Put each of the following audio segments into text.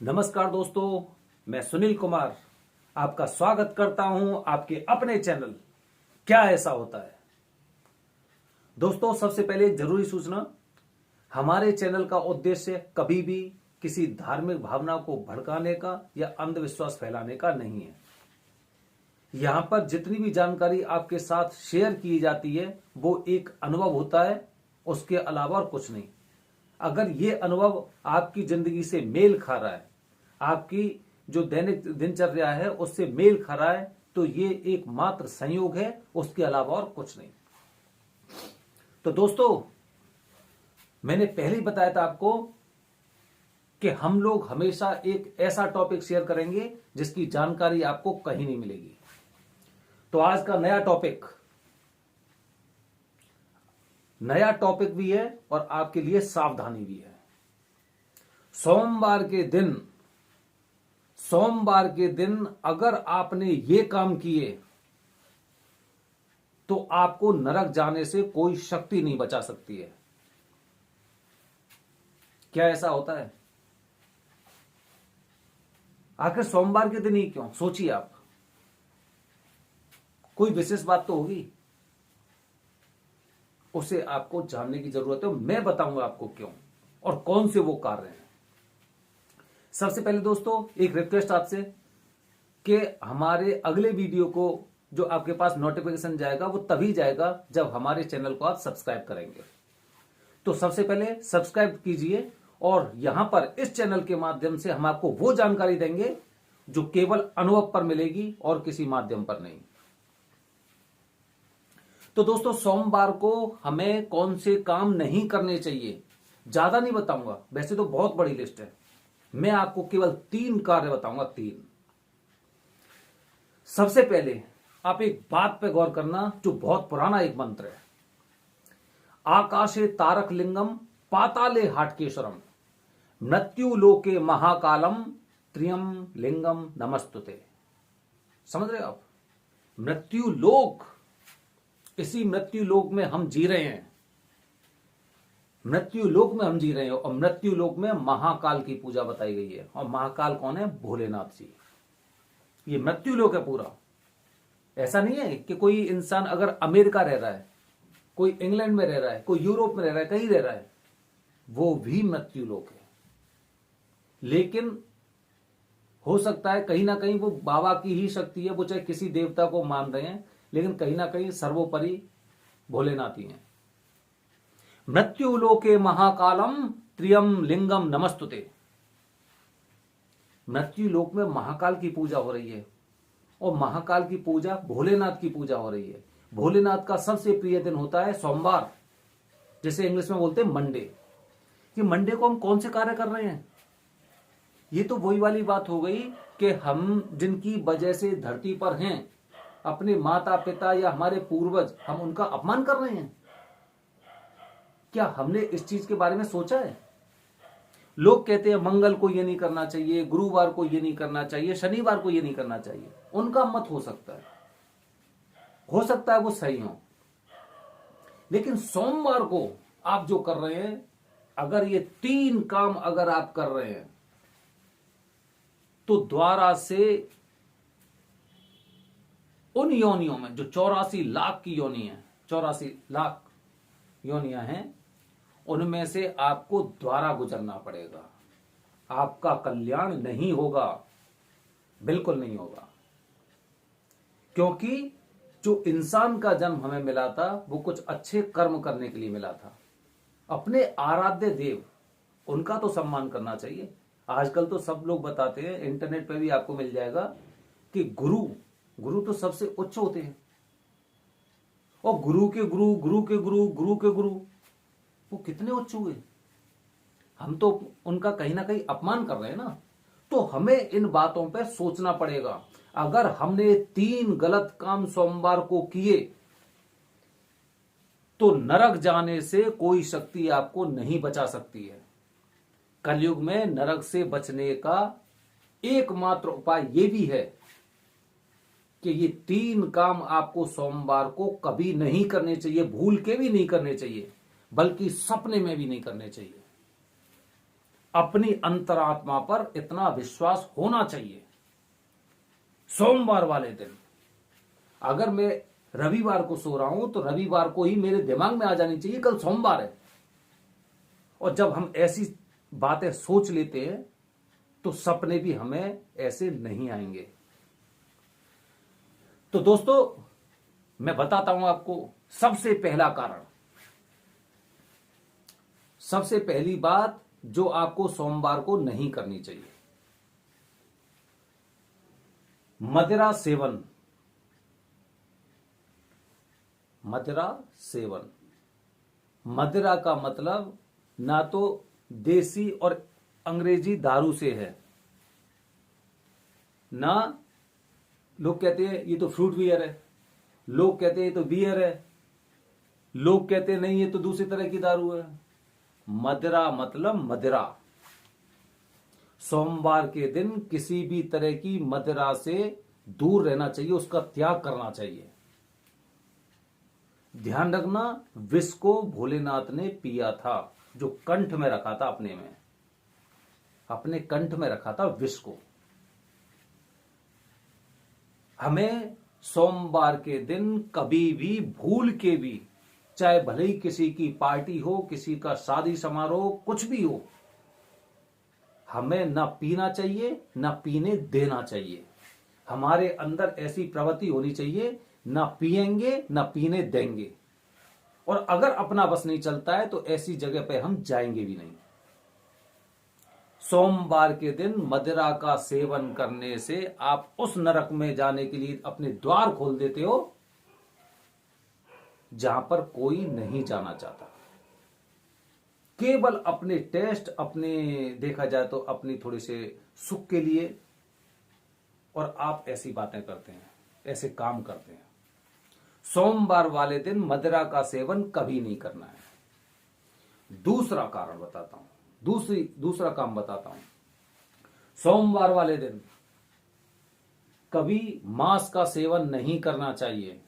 नमस्कार दोस्तों, मैं सुनील कुमार आपका स्वागत करता हूं आपके अपने चैनल क्या ऐसा होता है। दोस्तों, सबसे पहले एक जरूरी सूचना, हमारे चैनल का उद्देश्य कभी भी किसी धार्मिक भावना को भड़काने का या अंधविश्वास फैलाने का नहीं है। यहां पर जितनी भी जानकारी आपके साथ शेयर की जाती है वो एक अनुभव होता है, उसके अलावा और कुछ नहीं। अगर ये अनुभव आपकी जिंदगी से मेल खा रहा है, आपकी जो दैनिक दिनचर्या है उससे मेल खा रहा है, तो ये एकमात्र संयोग है, उसके अलावा और कुछ नहीं। तो दोस्तों, मैंने पहले ही बताया था आपको कि हम लोग हमेशा एक ऐसा टॉपिक शेयर करेंगे जिसकी जानकारी आपको कहीं नहीं मिलेगी। तो आज का नया टॉपिक भी है और आपके लिए सावधानी भी है। सोमवार के दिन अगर आपने ये काम किए तो आपको नरक जाने से कोई शक्ति नहीं बचा सकती है। क्या ऐसा होता है? आखिर सोमवार के दिन ही क्यों? सोचिए आप, कोई विशेष बात तो होगी, उसे आपको जानने की जरूरत है। मैं बताऊंगा आपको क्यों और कौन से वो कार्य हैं। सबसे पहले दोस्तों, एक रिक्वेस्ट आपसे कि हमारे अगले वीडियो को जो आपके पास नोटिफिकेशन जाएगा वो तभी जाएगा जब हमारे चैनल को आप सब्सक्राइब करेंगे। तो सबसे पहले सब्सक्राइब कीजिए और यहां पर इस चैनल के माध्यम से हम आपको वो जानकारी देंगे जो केवल अनुभव पर मिलेगी और किसी माध्यम पर नहीं। तो दोस्तों, सोमवार को हमें कौन से काम नहीं करने चाहिए, ज्यादा नहीं बताऊंगा, वैसे तो बहुत बड़ी लिस्ट है। मैं आपको केवल 3 कार्य बताऊंगा, 3। सबसे पहले आप एक बात पे गौर करना, जो बहुत पुराना एक मंत्र है। आकाशे तारक लिंगम पाताले हाटकेश्वरम मृत्यु लोके महाकालम त्रियम लिंगम नमस्तुते। समझ रहे हो आप? मृत्यु लोक, इसी मृत्यु लोक में हम जी रहे हैं। मृत्यु लोक में हम जी रहे हैं और मृत्यु लोक में महाकाल की पूजा बताई गई है। और महाकाल कौन है? भोलेनाथ जी। ये मृत्यु लोक है पूरा। ऐसा नहीं है कि कोई इंसान अगर अमेरिका रह रहा है, कोई इंग्लैंड में रह रहा है, कोई यूरोप में रह रहा है, कहीं रह रहा है, वो भी मृत्यु लोक है। लेकिन हो सकता है कहीं ना कहीं वो बाबा की ही शक्ति है, वो चाहे किसी देवता को मान रहे हैं, लेकिन कहीं ना कहीं सर्वोपरि भोलेनाथ ही है। मृत्यु लोके महाकालम त्रियम लिंगम नमस्तुते। मृत्यु लोक में महाकाल की पूजा हो रही है और महाकाल की पूजा, भोलेनाथ की पूजा हो रही है। भोलेनाथ का सबसे प्रिय दिन होता है सोमवार, जिसे इंग्लिश में बोलते हैं मंडे। कि मंडे को हम कौन से कार्य कर रहे हैं? ये तो वही वाली बात हो गई कि हम जिनकी वजह से धरती पर हैं, अपने माता पिता या हमारे पूर्वज, हम उनका अपमान कर रहे हैं। क्या हमने इस चीज के बारे में सोचा है? लोग कहते हैं मंगल को ये नहीं करना चाहिए, गुरुवार को ये नहीं करना चाहिए, शनिवार को ये नहीं करना चाहिए। उनका मत हो सकता है वो सही हो, लेकिन सोमवार को आप जो कर रहे हैं, अगर ये 3 काम अगर आप कर रहे हैं तो द्वारा से उन योनियों में जो 84 लाख की योनि है, 84 लाख योनियां हैं, उनमें से आपको द्वारा गुजरना पड़ेगा। आपका कल्याण नहीं होगा, बिल्कुल नहीं होगा। क्योंकि जो इंसान का जन्म हमें मिला था वो कुछ अच्छे कर्म करने के लिए मिला था। अपने आराध्य देव, उनका तो सम्मान करना चाहिए। आजकल तो सब लोग बताते हैं, इंटरनेट पे भी आपको मिल जाएगा कि गुरु तो सबसे उच्च होते हैं, और गुरु के गुरु, गुरु के गुरु, गुरु के गुरु, वो कितने उच्च हुए। हम तो उनका कहीं ना कहीं अपमान कर रहे हैं ना। तो हमें इन बातों पे सोचना पड़ेगा। अगर हमने 3 गलत काम सोमवार को किए तो नरक जाने से कोई शक्ति आपको नहीं बचा सकती है। कलयुग में नरक से बचने का एकमात्र उपाय यह भी है कि ये 3 काम आपको सोमवार को कभी नहीं करने चाहिए, भूल के भी नहीं करने चाहिए, बल्कि सपने में भी नहीं करने चाहिए। अपनी अंतरात्मा पर इतना विश्वास होना चाहिए। सोमवार वाले दिन अगर मैं रविवार को सो रहा हूं तो रविवार को ही मेरे दिमाग में आ जानी चाहिए कल सोमवार है। और जब हम ऐसी बातें सोच लेते हैं तो सपने भी हमें ऐसे नहीं आएंगे। तो दोस्तों मैं बताता हूं आपको सबसे पहला कारण, सबसे पहली बात जो आपको सोमवार को नहीं करनी चाहिए, मदिरा सेवन। मदिरा सेवन, मदिरा का मतलब ना तो देसी और अंग्रेजी दारू से है, ना लोग कहते हैं ये तो फ्रूट बियर है, लोग कहते हैं ये तो बियर है, लोग कहते हैं नहीं ये तो दूसरी तरह की दारू है। मदिरा मतलब मदिरा। सोमवार के दिन किसी भी तरह की मदिरा से दूर रहना चाहिए, उसका त्याग करना चाहिए। ध्यान रखना, विष को भोलेनाथ ने पिया था, जो कंठ में रखा था, अपने कंठ में रखा था विष को। हमें सोमवार के दिन कभी भी भूल के भी, चाहे भले ही किसी की पार्टी हो, किसी का शादी समारोह, कुछ भी हो, हमें ना पीना चाहिए ना पीने देना चाहिए। हमारे अंदर ऐसी प्रवृत्ति होनी चाहिए, ना पिएंगे ना पीने देंगे। और अगर अपना बस नहीं चलता है तो ऐसी जगह पे हम जाएंगे भी नहीं। सोमवार के दिन मदिरा का सेवन करने से आप उस नरक में जाने के लिए अपने द्वार खोल देते हो जहां पर कोई नहीं जाना चाहता। केवल अपने टेस्ट, अपने देखा जाए तो अपनी थोड़ी से सुख के लिए, और आप ऐसी बातें करते हैं, ऐसे काम करते हैं। सोमवार वाले दिन मदिरा का सेवन कभी नहीं करना है। दूसरा कारण बताता हूं, दूसरा काम बताता हूं। सोमवार वाले दिन कभी मांस का सेवन नहीं करना चाहिए।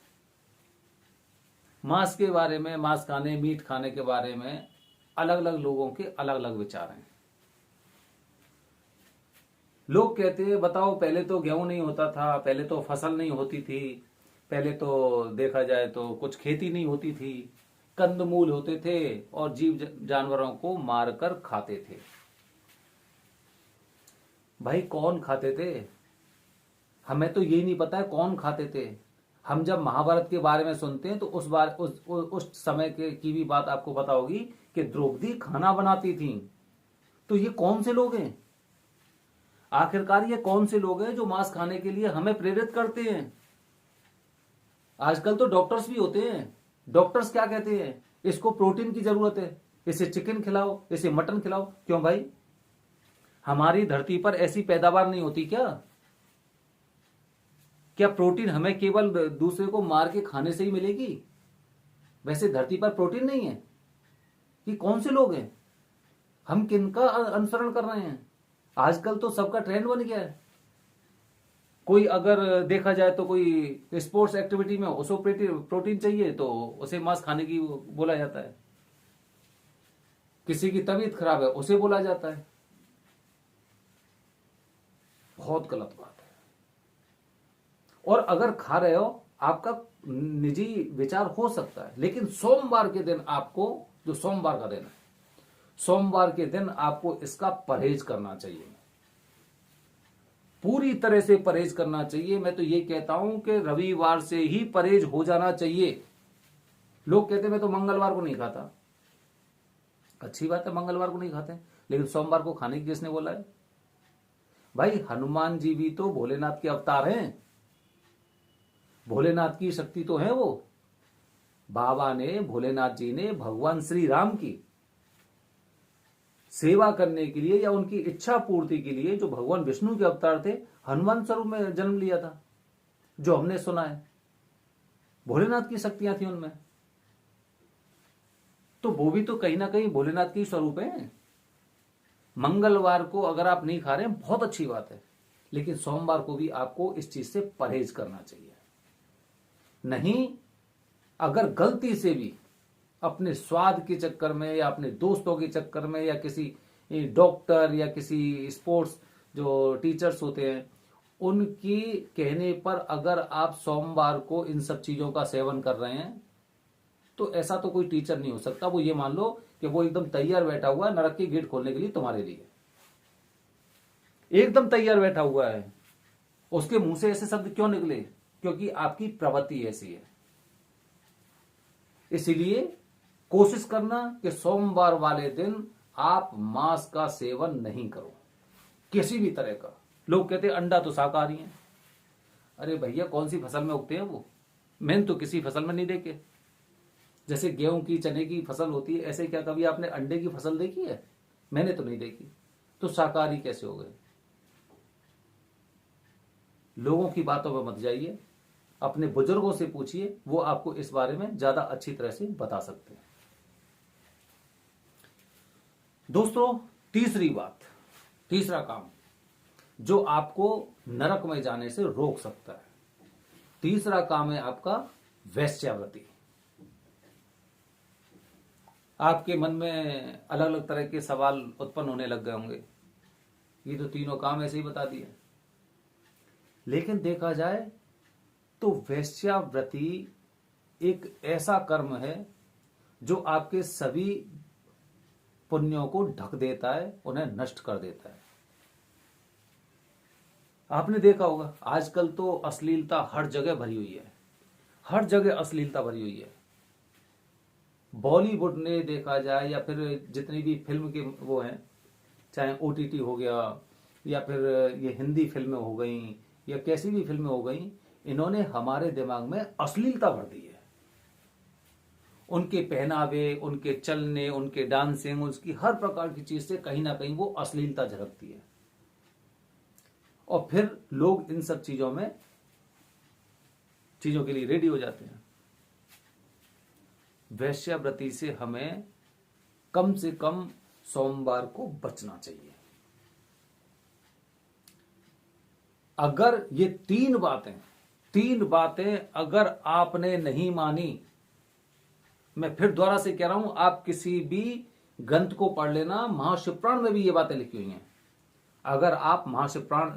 मांस के बारे में, मांस खाने, मीट खाने के बारे में अलग अलग लोगों के अलग अलग विचार हैं। लोग कहते हैं बताओ पहले तो गेहूं नहीं होता था, पहले तो फसल नहीं होती थी, पहले तो देखा जाए तो कुछ खेती नहीं होती थी, कंदमूल होते थे और जीव जानवरों को मारकर खाते थे। भाई कौन खाते थे? हमें तो ये नहीं पता है कौन खाते थे। हम जब महाभारत के बारे में सुनते हैं तो उस समय की भी बात आपको पता होगी कि द्रौपदी खाना बनाती थी। तो ये कौन से लोग हैं? आखिरकार ये कौन से लोग हैं जो मांस खाने के लिए हमें प्रेरित करते हैं? आजकल तो डॉक्टर्स भी होते हैं। डॉक्टर्स क्या कहते हैं? इसको प्रोटीन की जरूरत है, इसे चिकन खिलाओ, इसे मटन खिलाओ। क्यों भाई? हमारी धरती पर ऐसी पैदावार नहीं होती क्या? क्या प्रोटीन हमें केवल दूसरे को मार के खाने से ही मिलेगी? वैसे धरती पर प्रोटीन नहीं है? ये कौन से लोग हैं? हम किनका अनुसरण कर रहे हैं? आजकल तो सबका ट्रेंड बन गया है। कोई अगर देखा जाए तो कोई स्पोर्ट्स एक्टिविटी में उसको प्रोटीन चाहिए तो उसे मांस खाने की बोला जाता है। किसी की तबीयत खराब है उसे बोला जाता है। बहुत गलत बात है। और अगर खा रहे हो, आपका निजी विचार हो सकता है, लेकिन सोमवार के दिन आपको, जो सोमवार का दिन है, सोमवार के दिन आपको इसका परहेज करना चाहिए, पूरी तरह से परहेज करना चाहिए। मैं तो ये कहता हूं कि रविवार से ही परहेज हो जाना चाहिए। लोग कहते हैं मैं तो मंगलवार को नहीं खाता। अच्छी बात है, मंगलवार को नहीं खाते, लेकिन सोमवार को खाने की किसने बोला है? भाई हनुमान जी भी तो भोलेनाथ के अवतार हैं। भोलेनाथ की शक्ति तो है वो। बाबा ने, भोलेनाथ जी ने भगवान श्री राम की सेवा करने के लिए या उनकी इच्छा पूर्ति के लिए, जो भगवान विष्णु के अवतार थे, हनुमान स्वरूप में जन्म लिया था, जो हमने सुना है। भोलेनाथ की शक्तियां थी उनमें, तो वो भी तो कहीं ना कहीं भोलेनाथ के स्वरूप है। मंगलवार को अगर आप नहीं खा रहे हैं बहुत अच्छी बात है, लेकिन सोमवार को भी आपको इस चीज से परहेज करना चाहिए। नहीं, अगर गलती से भी अपने स्वाद के चक्कर में या अपने दोस्तों के चक्कर में या किसी डॉक्टर या किसी स्पोर्ट्स जो टीचर्स होते हैं, उनकी कहने पर अगर आप सोमवार को इन सब चीजों का सेवन कर रहे हैं तो ऐसा तो कोई टीचर नहीं हो सकता। वो ये मान लो कि वो एकदम तैयार बैठा हुआ है नरक की गेट खोलने के लिए तुम्हारे लिए, एकदम तैयार बैठा हुआ है। उसके मुंह से ऐसे शब्द क्यों निकले? क्योंकि आपकी प्रवृत्ति ऐसी है। इसीलिए कोशिश करना कि सोमवार वाले दिन आप मांस का सेवन नहीं करो किसी भी तरह का। लोग कहते हैं अंडा तो शाकाहारी है। अरे भैया, कौन सी फसल में उगते हैं वो? मैंने तो किसी फसल में नहीं देखे। जैसे गेहूं की, चने की फसल होती है, ऐसे क्या कभी आपने अंडे की फसल देखी है? मैंने तो नहीं देखी। तो शाकाहारी कैसे हो गए? लोगों की बातों में मत जाइए, अपने बुजुर्गों से पूछिए, वो आपको इस बारे में ज्यादा अच्छी तरह से बता सकते हैं। दोस्तों, तीसरा काम जो आपको नरक में जाने से रोक सकता है, तीसरा काम है आपका वेश्यावृत्ति। आपके मन में अलग अलग तरह के सवाल उत्पन्न होने लग गए होंगे, ये तो तीनों काम ऐसे ही बता दिए। लेकिन देखा जाए तो वेश्यावृत्ति एक ऐसा कर्म है जो आपके सभी पुण्यों को ढक देता है, उन्हें नष्ट कर देता है। आपने देखा होगा आजकल तो अश्लीलता हर जगह भरी हुई है, हर जगह अश्लीलता भरी हुई है। बॉलीवुड ने देखा जाए या फिर जितनी भी फिल्म के वो हैं, चाहे ओटीटी हो गया या फिर ये हिंदी फिल्में हो गई या कैसी भी फिल्में हो गई, इन्होंने हमारे दिमाग में अश्लीलता भर दी है। उनके पहनावे, उनके चलने, उनके डांसिंग, उसकी हर प्रकार की चीज से कहीं ना कहीं वो अश्लीलता झलकती है। और फिर लोग इन सब चीजों के लिए रेडी हो जाते हैं। वेश्यावृत्ति से हमें कम से कम सोमवार को बचना चाहिए। अगर ये तीन बातें अगर आपने नहीं मानी, मैं फिर दोबारा से कह रहा हूं, आप किसी भी ग्रंथ को पढ़ लेना, महाशिवपुराण में भी ये बातें लिखी हुई हैं। अगर आप महाशिवपुराण,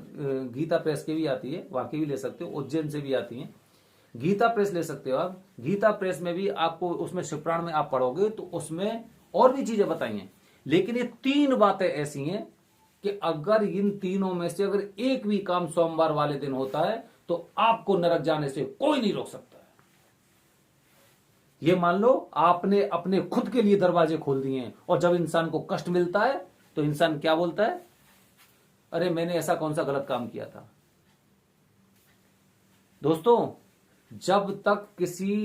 गीता प्रेस की भी आती है, वहां की भी ले सकते हो, उज्जैन से भी आती है, गीता प्रेस ले सकते हो आप। गीता प्रेस में भी आपको, उसमें शिवपुराण में आप पढ़ोगे तो उसमें और भी चीजें बताई हैं। लेकिन ये तीन बातें ऐसी हैं कि अगर इन तीनों में से अगर एक भी काम सोमवार वाले दिन होता है तो आपको नरक जाने से कोई नहीं रोक सकता है। ये मान लो आपने अपने खुद के लिए दरवाजे खोल दिए हैं, और जब इंसान को कष्ट मिलता है तो इंसान क्या बोलता है? अरे मैंने ऐसा कौन सा गलत काम किया था। दोस्तों, जब तक किसी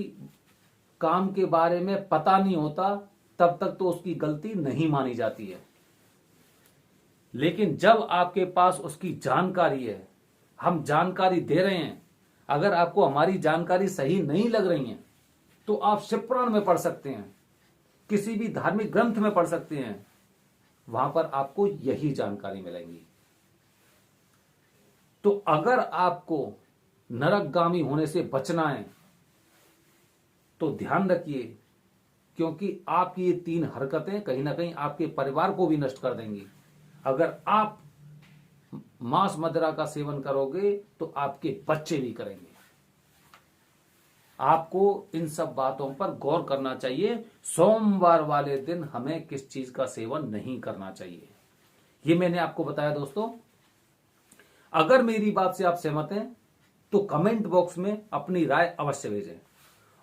काम के बारे में पता नहीं होता तब तक तो उसकी गलती नहीं मानी जाती है। लेकिन जब आपके पास उसकी जानकारी है, हम जानकारी दे रहे हैं, अगर आपको हमारी जानकारी सही नहीं लग रही है तो आप शिवपुराण में पढ़ सकते हैं, किसी भी धार्मिक ग्रंथ में पढ़ सकते हैं, वहां पर आपको यही जानकारी मिलेगी। तो अगर आपको नरकगामी होने से बचना है तो ध्यान रखिए, क्योंकि आपकी ये तीन हरकतें कहीं ना कहीं आपके परिवार को भी नष्ट कर देंगी। अगर आप मांस मदिरा का सेवन करोगे तो आपके बच्चे भी करेंगे। आपको इन सब बातों पर गौर करना चाहिए। सोमवार वाले दिन हमें किस चीज का सेवन नहीं करना चाहिए, ये मैंने आपको बताया। दोस्तों, अगर मेरी बात से आप सहमत हैं तो कमेंट बॉक्स में अपनी राय अवश्य भेजें,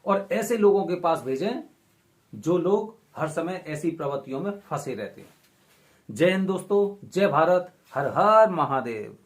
और ऐसे लोगों के पास भेजें जो लोग हर समय ऐसी प्रवृत्तियों में फंसे रहते हैं। जय हिंद दोस्तों, जय भारत, हर हर महादेव।